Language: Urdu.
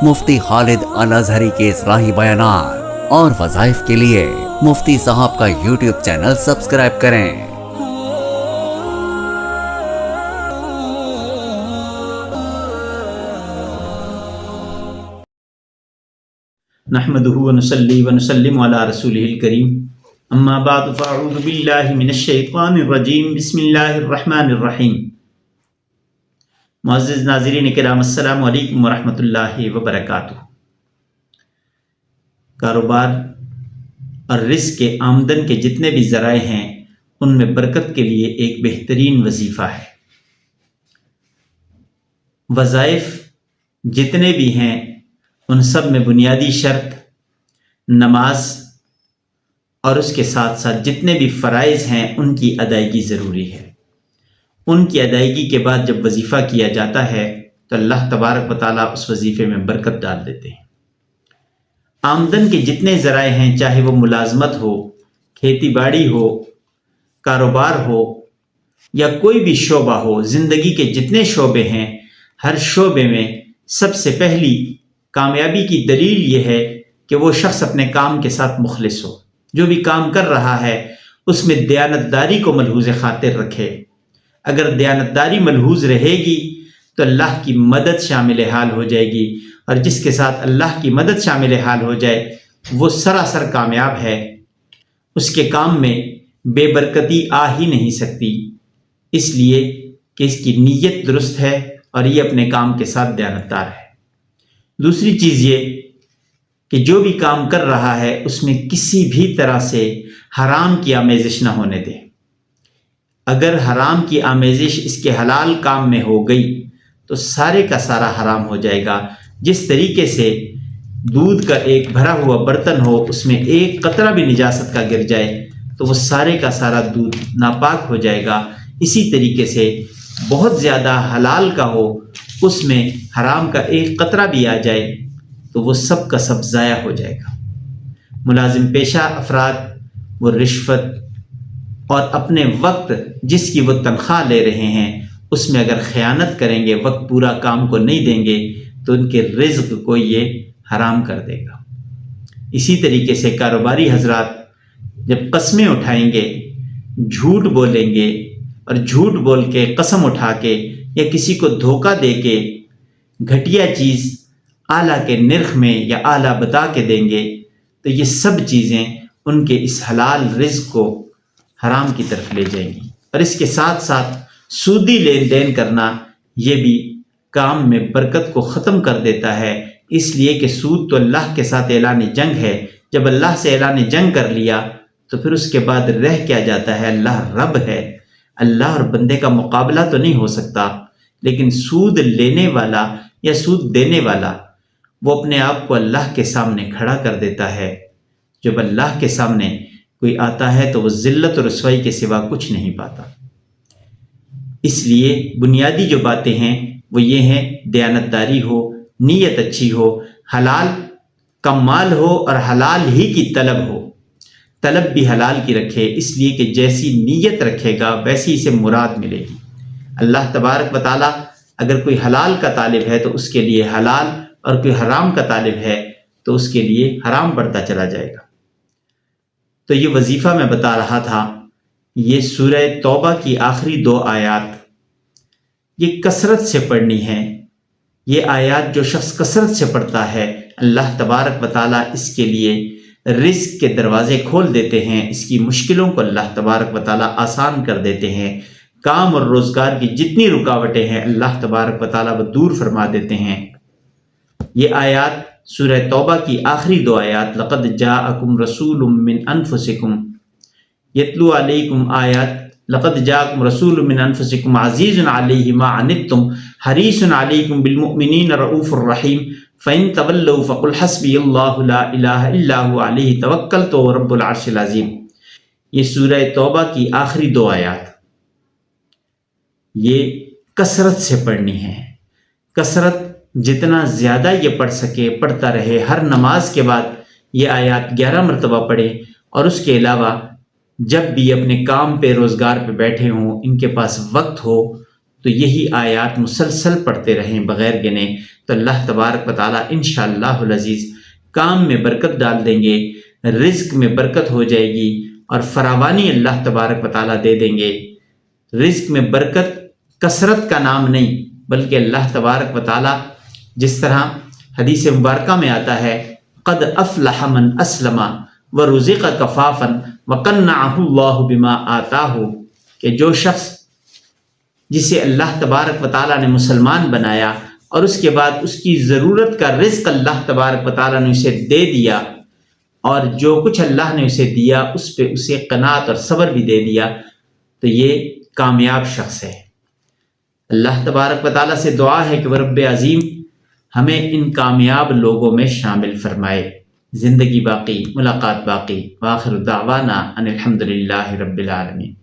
مفتی خالد الازہری کے اصلاحی بیانات اور وظائف کے لیے مفتی صاحب کا یوٹیوب چینل سبسکرائب کریں۔ نحمده ونصلي ونسلم على رسوله الكريم اما بعد فاعوذ بالله من الشیطان الرجیم بسم اللہ الرحمن الرحیم۔ معزز ناظرین کرام، السلام علیکم ورحمۃ اللہ وبرکاتہ۔ کاروبار اور رزق کے آمدن کے جتنے بھی ذرائع ہیں ان میں برکت کے لیے ایک بہترین وظیفہ ہے۔ وظائف جتنے بھی ہیں ان سب میں بنیادی شرط نماز اور اس کے ساتھ ساتھ جتنے بھی فرائض ہیں ان کی ادائیگی ضروری ہے۔ ان کی ادائیگی کے بعد جب وظیفہ کیا جاتا ہے تو اللہ تبارک و تعالیٰ اس وظیفے میں برکت ڈال دیتے ہیں۔ آمدن کے جتنے ذرائع ہیں، چاہے وہ ملازمت ہو، کھیتی باڑی ہو، کاروبار ہو یا کوئی بھی شعبہ ہو، زندگی کے جتنے شعبے ہیں، ہر شعبے میں سب سے پہلی کامیابی کی دلیل یہ ہے کہ وہ شخص اپنے کام کے ساتھ مخلص ہو، جو بھی کام کر رہا ہے اس میں دیانتداری کو ملحوظ خاطر رکھے۔ اگر دیانتداری ملحوظ رہے گی تو اللہ کی مدد شامل حال ہو جائے گی، اور جس کے ساتھ اللہ کی مدد شامل حال ہو جائے وہ سراسر کامیاب ہے، اس کے کام میں بے برکتی آ ہی نہیں سکتی، اس لیے کہ اس کی نیت درست ہے اور یہ اپنے کام کے ساتھ دیانتدار ہے۔ دوسری چیز یہ کہ جو بھی کام کر رہا ہے اس میں کسی بھی طرح سے حرام کی آمیزش نہ ہونے دے۔ اگر حرام کی آمیزش اس کے حلال کام میں ہو گئی تو سارے کا سارا حرام ہو جائے گا۔ جس طریقے سے دودھ کا ایک بھرا ہوا برتن ہو، اس میں ایک قطرہ بھی نجاست کا گر جائے تو وہ سارے کا سارا دودھ ناپاک ہو جائے گا، اسی طریقے سے بہت زیادہ حلال کا ہو، اس میں حرام کا ایک قطرہ بھی آ جائے تو وہ سب کا سب ضائع ہو جائے گا۔ ملازم پیشہ افراد وہ رشوت اور اپنے وقت جس کی وہ تنخواہ لے رہے ہیں اس میں اگر خیانت کریں گے، وقت پورا کام کو نہیں دیں گے تو ان کے رزق کو یہ حرام کر دے گا۔ اسی طریقے سے کاروباری حضرات جب قسمیں اٹھائیں گے، جھوٹ بولیں گے اور جھوٹ بول کے قسم اٹھا کے یا کسی کو دھوکہ دے کے گھٹیا چیز اعلیٰ کے نرخ میں یا اعلیٰ بتا کے دیں گے تو یہ سب چیزیں ان کے اس حلال رزق کو حرام کی طرف لے جائیں گی۔ اور اس کے ساتھ ساتھ سودی لین دین کرنا یہ بھی کام میں برکت کو ختم کر دیتا ہے، اس لیے کہ سود تو اللہ کے ساتھ اعلان جنگ ہے۔ جب اللہ سے اعلان جنگ کر لیا تو پھر اس کے بعد رہ کیا جاتا ہے؟ اللہ رب ہے، اللہ اور بندے کا مقابلہ تو نہیں ہو سکتا، لیکن سود لینے والا یا سود دینے والا وہ اپنے آپ کو اللہ کے سامنے کھڑا کر دیتا ہے۔ جب اللہ کے سامنے کوئی آتا ہے تو وہ ذلت اور رسوائی کے سوا کچھ نہیں پاتا۔ اس لیے بنیادی جو باتیں ہیں وہ یہ ہیں، دیانتداری ہو، نیت اچھی ہو، حلال کا مال ہو اور حلال ہی کی طلب ہو، طلب بھی حلال کی رکھے، اس لیے کہ جیسی نیت رکھے گا ویسی اسے مراد ملے گی۔ اللہ تبارک و تعالیٰ اگر کوئی حلال کا طالب ہے تو اس کے لیے حلال، اور کوئی حرام کا طالب ہے تو اس کے لیے حرام بڑھتا چلا جائے گا۔ تو یہ وظیفہ میں بتا رہا تھا، یہ سورہ توبہ کی آخری 2 آیات یہ کثرت سے پڑھنی ہے۔ یہ آیات جو شخص کثرت سے پڑھتا ہے اللہ تبارک و تعالیٰ اس کے لیے رزق کے دروازے کھول دیتے ہیں، اس کی مشکلوں کو اللہ تبارک و تعالیٰ آسان کر دیتے ہیں، کام اور روزگار کی جتنی رکاوٹیں ہیں اللہ تبارک و تعالیٰ وہ دور فرما دیتے ہیں۔ یہ آیات سورہ توبہ کی آخری 2 آیات، لقد جاءکم رسول من انفسکم یتلو علیکم آیات، لقد جاءکم رسول من انفسکم عزیز علیہ ما عنتم حریص علیکم بالمؤمنین رؤوف الرحیم فإن تولوا فقل حسبی اللہ لا الہ الا هو علیہ توکلت وهو رب العرش العظیم۔ یہ سورہ توبہ کی آخری 2 آیات یہ کثرت سے پڑھنی ہے۔ کثرت جتنا زیادہ یہ پڑھ سکے پڑھتا رہے، ہر نماز کے بعد یہ آیات 11 مرتبہ پڑھے، اور اس کے علاوہ جب بھی اپنے کام پہ روزگار پہ بیٹھے ہوں، ان کے پاس وقت ہو تو یہی آیات مسلسل پڑھتے رہیں بغیر گنے، تو اللہ تبارک و تعالیٰ انشاءاللہ العزیز کام میں برکت ڈال دیں گے، رزق میں برکت ہو جائے گی اور فراوانی اللہ تبارک و تعالیٰ دے دیں گے۔ رزق میں برکت کثرت کا نام نہیں، بلکہ اللہ تبارک و تعالیٰ جس طرح حدیث مبارکہ میں آتا ہے قد افلح من اسلم ورزق کفافا وقنعہ اللہ بما آتاہ، کہ جو شخص جسے اللہ تبارک و تعالیٰ نے مسلمان بنایا اور اس کے بعد اس کی ضرورت کا رزق اللہ تبارک و تعالیٰ نے اسے دے دیا، اور جو کچھ اللہ نے اسے دیا اس پہ اسے قناعت اور صبر بھی دے دیا، تو یہ کامیاب شخص ہے۔ اللہ تبارک و تعالیٰ سے دعا ہے کہ وہ رب عظیم ہمیں ان کامیاب لوگوں میں شامل فرمائے۔ زندگی باقی، ملاقات باقی، وآخر دعوانا ان الحمد للہ رب العالمین۔